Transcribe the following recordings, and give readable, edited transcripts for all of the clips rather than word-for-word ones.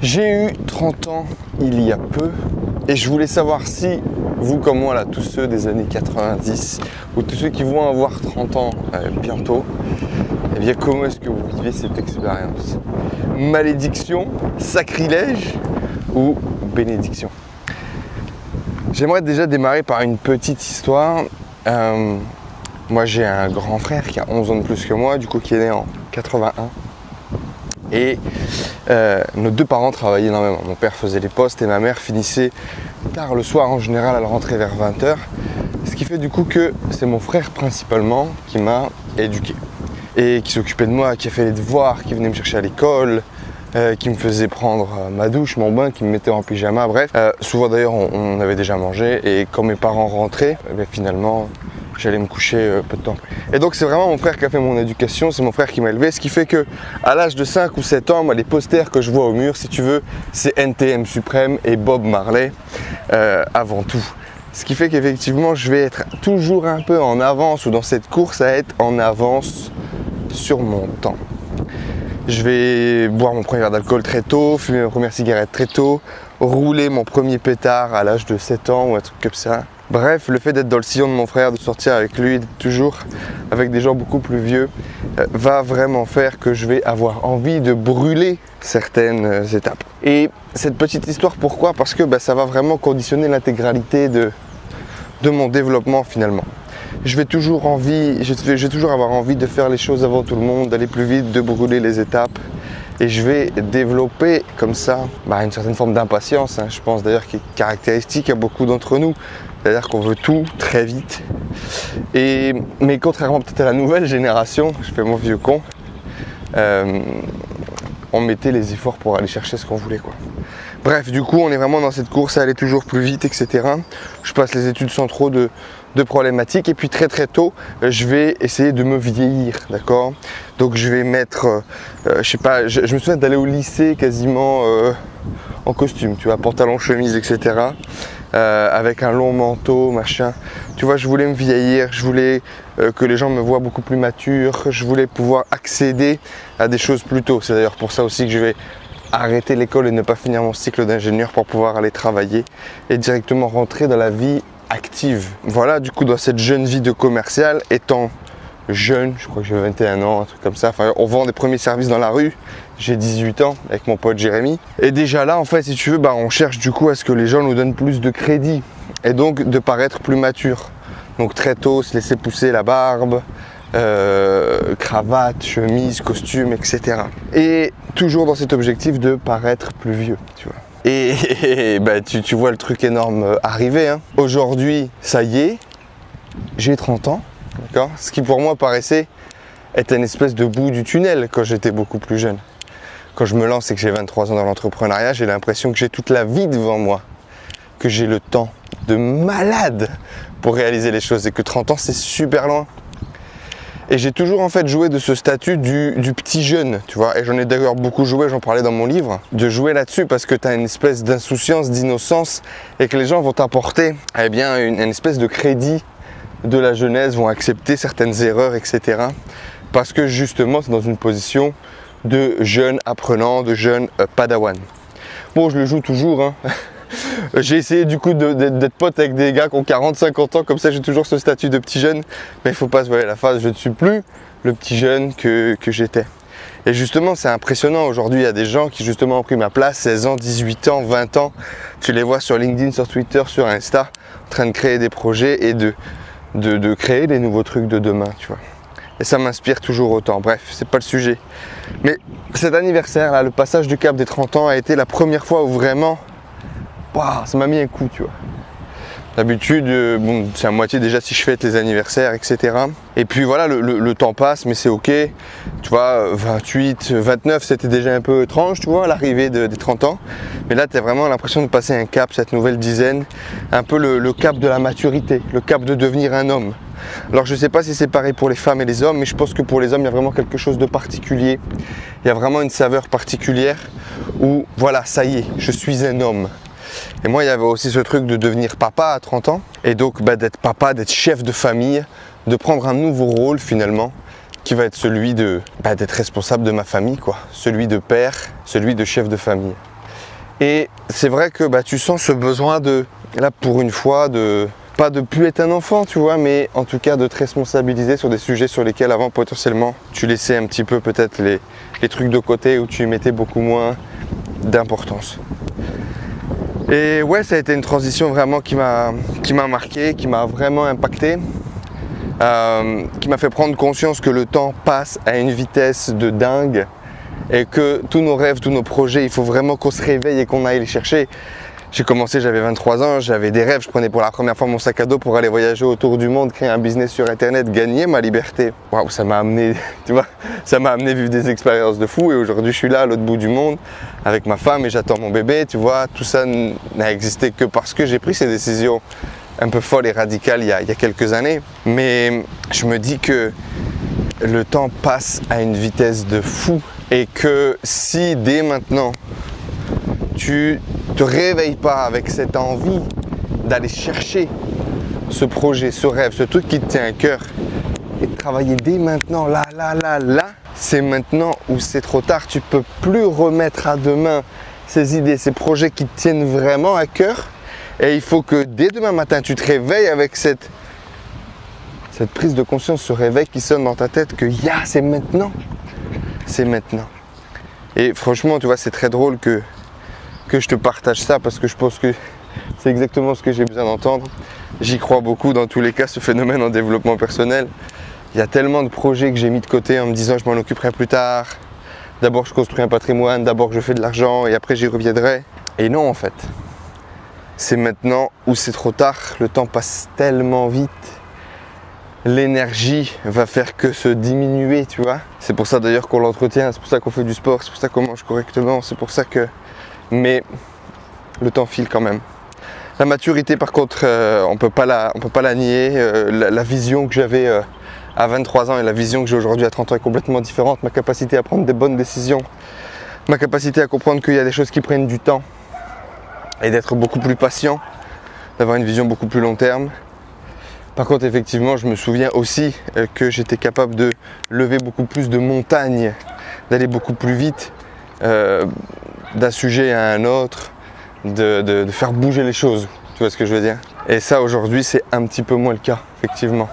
J'ai eu 30 ans il y a peu et je voulais savoir si vous comme moi, là, tous ceux des années 90 ou tous ceux qui vont avoir 30 ans bientôt, eh bien comment est-ce que vous vivez cette expérience? Malédiction, sacrilège ou bénédiction? J'aimerais déjà démarrer par une petite histoire. Moi j'ai un grand frère qui a 11 ans de plus que moi, du coup qui est né en 81. Et nos deux parents travaillaient énormément. Mon père faisait les postes et ma mère finissait tard le soir, en général elle rentrait vers 20 h. Ce qui fait du coup que c'est mon frère principalement qui m'a éduqué. Et qui s'occupait de moi, qui a fait les devoirs, qui venait me chercher à l'école, qui me faisait prendre ma douche, mon bain, qui me mettait en pyjama, bref. Souvent d'ailleurs on avait déjà mangé et quand mes parents rentraient, finalement j'allais me coucher peu de temps après. Et donc c'est vraiment mon frère qui a fait mon éducation, c'est mon frère qui m'a élevé, ce qui fait que à l'âge de 5 ou 7 ans, moi, les posters que je vois au mur, si tu veux, c'est NTM Suprême et Bob Marley avant tout. Ce qui fait qu'effectivement je vais être toujours un peu en avance ou dans cette course à être en avance sur mon temps. Je vais boire mon premier verre d'alcool très tôt, fumer ma première cigarette très tôt, rouler mon premier pétard à l'âge de 7 ans ou un truc comme ça. Bref, le fait d'être dans le sillon de mon frère, de sortir avec lui, d'être toujours avec des gens beaucoup plus vieux, va vraiment faire que je vais avoir envie de brûler certaines étapes. Et cette petite histoire, pourquoi? Parce que ça va vraiment conditionner l'intégralité de mon développement finalement. Je vais toujours avoir envie de faire les choses avant tout le monde, d'aller plus vite, de brûler les étapes. Et je vais développer comme ça une certaine forme d'impatience, je pense d'ailleurs qui est caractéristique à beaucoup d'entre nous. C'est-à-dire qu'on veut tout très vite. Mais contrairement peut-être à la nouvelle génération, je fais mon vieux con, on mettait les efforts pour aller chercher ce qu'on voulait, quoi. Bref, du coup, on est vraiment dans cette course à aller toujours plus vite, etc. Je passe les études sans trop de problématiques et puis très tôt, je vais essayer de me vieillir, d'accord? Donc je vais mettre, je sais pas, je me souviens d'aller au lycée quasiment en costume, tu vois, pantalon, chemise, etc. Avec un long manteau, machin. Tu vois, je voulais me vieillir, je voulais que les gens me voient beaucoup plus mature, je voulais pouvoir accéder à des choses plus tôt. C'est d'ailleurs pour ça aussi que je vais arrêter l'école et ne pas finir mon cycle d'ingénieur pour pouvoir aller travailler et directement rentrer dans la vie active. Voilà, du coup, dans cette jeune vie de commercial, étant jeune, je crois que j'ai 21 ans, un truc comme ça, enfin, on vend des premiers services dans la rue, j'ai 18 ans avec mon pote Jérémy. Et déjà là, en fait, si tu veux, on cherche du coup à ce que les gens nous donnent plus de crédit et donc de paraître plus mature. Donc très tôt, se laisser pousser la barbe, cravate, chemise, costume, etc. Et toujours dans cet objectif de paraître plus vieux, tu vois. Et tu vois le truc énorme arriver, hein. Aujourd'hui, ça y est, j'ai 30 ans, d'accord. Ce qui pour moi paraissait être une espèce de bout du tunnel quand j'étais beaucoup plus jeune. Quand je me lance et que j'ai 23 ans dans l'entrepreneuriat, j'ai l'impression que j'ai toute la vie devant moi, que j'ai le temps de malade pour réaliser les choses et que 30 ans c'est super loin. Et j'ai toujours en fait joué de ce statut du petit jeune, tu vois, et j'en ai d'ailleurs beaucoup joué, j'en parlais dans mon livre, de jouer là-dessus parce que tu as une espèce d'insouciance, d'innocence et que les gens vont t'apporter une espèce de crédit de la jeunesse, vont accepter certaines erreurs, etc. Parce que justement c'est dans une position de jeune apprenant, de jeune padawan. Bon, je le joue toujours, hein. J'ai essayé du coup d'être pote avec des gars qui ont 40-50 ans, comme ça j'ai toujours ce statut de petit jeune, mais il ne faut pas se voiler la face, je ne suis plus le petit jeune que j'étais. Et justement c'est impressionnant, aujourd'hui il y a des gens qui justement ont pris ma place, 16 ans, 18 ans, 20 ans, tu les vois sur LinkedIn, sur Twitter, sur Insta, en train de créer des projets et de créer des nouveaux trucs de demain, tu vois. Et ça m'inspire toujours autant, bref, c'est pas le sujet. Mais cet anniversaire là, le passage du cap des 30 ans a été la première fois où vraiment, wow, ça m'a mis un coup, tu vois. D'habitude, c'est à moitié déjà si je fête les anniversaires, etc. Et puis voilà, le temps passe, mais c'est ok. Tu vois, 28, 29, c'était déjà un peu étrange, tu vois, l'arrivée des 30 ans. Mais là, tu as vraiment l'impression de passer un cap, cette nouvelle dizaine. Un peu le cap de la maturité, le cap de devenir un homme. Alors je ne sais pas si c'est pareil pour les femmes et les hommes, mais je pense que pour les hommes, il y a vraiment quelque chose de particulier. Il y a vraiment une saveur particulière où, voilà, ça y est, je suis un homme. Et moi, il y avait aussi ce truc de devenir papa à 30 ans. Et donc, d'être papa, d'être chef de famille, de prendre un nouveau rôle finalement, qui va être celui d'être responsable de ma famille, quoi. Celui de père, celui de chef de famille. Et c'est vrai que tu sens ce besoin là pour une fois, pas de plus être un enfant, tu vois, mais en tout cas de te responsabiliser sur des sujets sur lesquels avant potentiellement tu laissais un petit peu peut-être les trucs de côté ou tu y mettais beaucoup moins d'importance. Et ouais, ça a été une transition vraiment qui m'a marqué, qui m'a vraiment impacté, qui m'a fait prendre conscience que le temps passe à une vitesse de dingue et que tous nos rêves, tous nos projets, il faut vraiment qu'on se réveille et qu'on aille les chercher. J'ai commencé, j'avais 23 ans, j'avais des rêves, je prenais pour la première fois mon sac à dos pour aller voyager autour du monde, créer un business sur internet, gagner ma liberté. Waouh, ça m'a amené, tu vois, ça m'a amené vivre des expériences de fou et aujourd'hui je suis là à l'autre bout du monde avec ma femme et j'attends mon bébé, tu vois, tout ça n'a existé que parce que j'ai pris ces décisions un peu folles et radicales il y a quelques années. Mais je me dis que le temps passe à une vitesse de fou et que si dès maintenant tu te réveilles pas avec cette envie d'aller chercher ce projet, ce rêve, ce truc qui te tient à cœur et de travailler dès maintenant, là, c'est maintenant ou c'est trop tard. Tu peux plus remettre à demain ces idées, ces projets qui te tiennent vraiment à cœur et il faut que dès demain matin tu te réveilles avec cette prise de conscience, ce réveil qui sonne dans ta tête que c'est maintenant, c'est maintenant. Et franchement, tu vois, c'est très drôle que je te partage ça parce que je pense que c'est exactement ce que j'ai besoin d'entendre. J'y crois beaucoup dans tous les cas, ce phénomène en développement personnel. Il y a tellement de projets que j'ai mis de côté en me disant je m'en occuperai plus tard. D'abord je construis un patrimoine, d'abord je fais de l'argent et après j'y reviendrai. Et non en fait, c'est maintenant ou c'est trop tard, le temps passe tellement vite. L'énergie va faire que se diminuer, tu vois. C'est pour ça d'ailleurs qu'on l'entretient, c'est pour ça qu'on fait du sport, c'est pour ça qu'on mange correctement, c'est pour ça que... Mais le temps file quand même. La maturité par contre, on peut pas la nier. La vision que j'avais à 23 ans et la vision que j'ai aujourd'hui à 30 ans est complètement différente. Ma capacité à prendre des bonnes décisions, ma capacité à comprendre qu'il y a des choses qui prennent du temps et d'être beaucoup plus patient, d'avoir une vision beaucoup plus long terme. Par contre, effectivement, je me souviens aussi que j'étais capable de lever beaucoup plus de montagnes, d'aller beaucoup plus vite d'un sujet à un autre, de faire bouger les choses. Tu vois ce que je veux dire? Et ça, aujourd'hui, c'est un petit peu moins le cas, effectivement.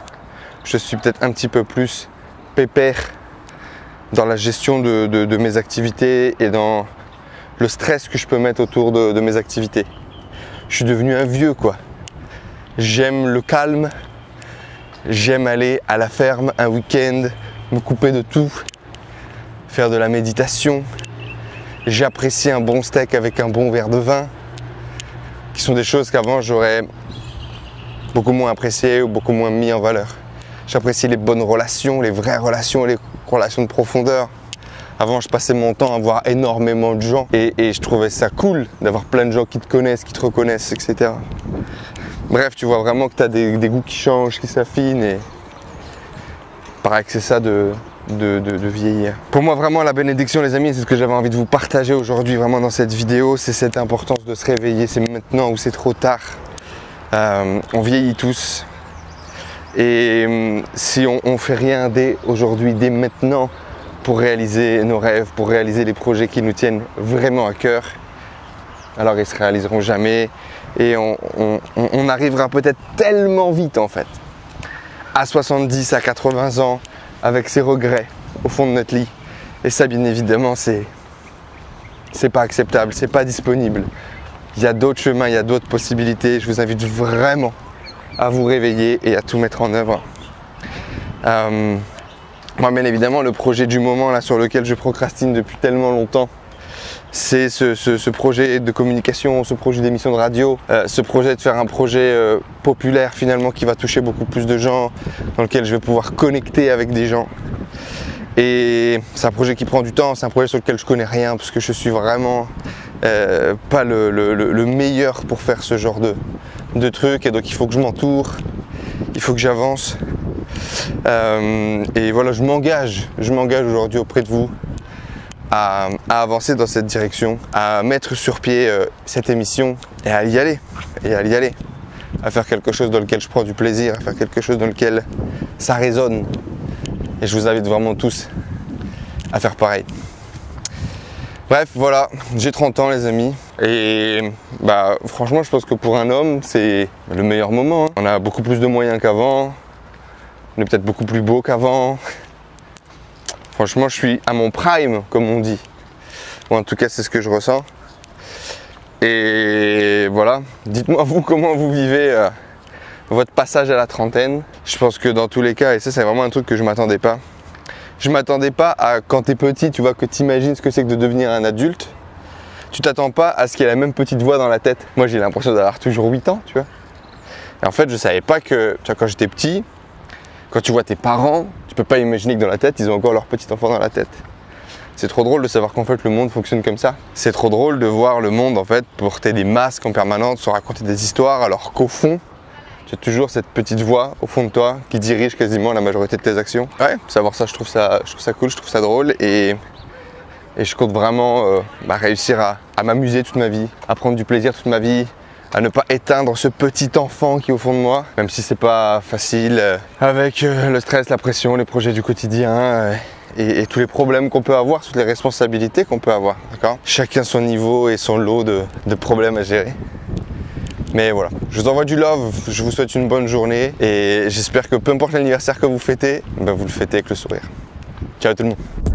Je suis peut-être un petit peu plus pépère dans la gestion de mes activités et dans le stress que je peux mettre autour de mes activités. Je suis devenu un vieux, quoi. J'aime le calme. J'aime aller à la ferme un week-end, me couper de tout, faire de la méditation. J'apprécie un bon steak avec un bon verre de vin, qui sont des choses qu'avant j'aurais beaucoup moins appréciées ou beaucoup moins mis en valeur. J'apprécie les bonnes relations, les vraies relations, les relations de profondeur. Avant, je passais mon temps à voir énormément de gens et je trouvais ça cool d'avoir plein de gens qui te connaissent, qui te reconnaissent, etc. Bref, tu vois vraiment que tu as des goûts qui changent, qui s'affinent et pareil que c'est ça de vieillir. Pour moi, vraiment, la bénédiction, les amis, c'est ce que j'avais envie de vous partager aujourd'hui, vraiment dans cette vidéo, c'est cette importance de se réveiller. C'est maintenant ou c'est trop tard. On vieillit tous. Et si on fait rien dès aujourd'hui, dès maintenant, pour réaliser nos rêves, pour réaliser les projets qui nous tiennent vraiment à cœur, alors ils se réaliseront jamais. Et on arrivera peut-être tellement vite en fait, à 70, à 80 ans, avec ses regrets au fond de notre lit. Et ça, bien évidemment, c'est pas acceptable, c'est pas disponible. Il y a d'autres chemins, il y a d'autres possibilités. Je vous invite vraiment à vous réveiller et à tout mettre en œuvre. Moi, bien évidemment, le projet du moment là sur lequel je procrastine depuis tellement longtemps, c'est ce projet de communication, ce projet d'émission de radio, ce projet de faire un projet populaire finalement qui va toucher beaucoup plus de gens, dans lequel je vais pouvoir connecter avec des gens. Et c'est un projet qui prend du temps, c'est un projet sur lequel je connais rien parce que je suis vraiment pas le meilleur pour faire ce genre de trucs et donc il faut que je m'entoure, il faut que j'avance. Et voilà, je m'engage aujourd'hui auprès de vous à avancer dans cette direction, à mettre sur pied cette émission et à y aller, à faire quelque chose dans lequel je prends du plaisir, à faire quelque chose dans lequel ça résonne. Et je vous invite vraiment tous à faire pareil. Bref, voilà, j'ai 30 ans les amis. Et bah franchement, je pense que pour un homme, c'est le meilleur moment. On a beaucoup plus de moyens qu'avant. On est peut-être beaucoup plus beau qu'avant. Franchement, je suis à mon prime, comme on dit. Ou en tout cas, c'est ce que je ressens. Et voilà, dites-moi vous comment vous vivez votre passage à la trentaine. Je pense que dans tous les cas, et ça c'est vraiment un truc que je m'attendais pas. Je m'attendais pas à quand t'es petit, tu vois, que t'imagines ce que c'est que de devenir un adulte. Tu t'attends pas à ce qu'il y ait la même petite voix dans la tête. Moi j'ai l'impression d'avoir toujours 8 ans, tu vois. Et en fait je savais pas que, tu vois, quand j'étais petit, quand tu vois tes parents, tu peux pas imaginer que dans la tête, ils ont encore leur petit enfant dans la tête. C'est trop drôle de savoir qu'en fait le monde fonctionne comme ça. C'est trop drôle de voir le monde en fait porter des masques en permanence, se raconter des histoires alors qu'au fond, tu as toujours cette petite voix au fond de toi qui dirige quasiment la majorité de tes actions. Ouais, savoir ça, je trouve ça cool, je trouve ça drôle et je compte vraiment réussir à m'amuser toute ma vie, à prendre du plaisir toute ma vie, à ne pas éteindre ce petit enfant qui est au fond de moi, même si c'est pas facile avec le stress, la pression, les projets du quotidien. Et tous les problèmes qu'on peut avoir, toutes les responsabilités qu'on peut avoir, d'accord ? Chacun son niveau et son lot de problèmes à gérer. Mais voilà, je vous envoie du love, je vous souhaite une bonne journée et j'espère que peu importe l'anniversaire que vous fêtez, vous le fêtez avec le sourire. Ciao tout le monde.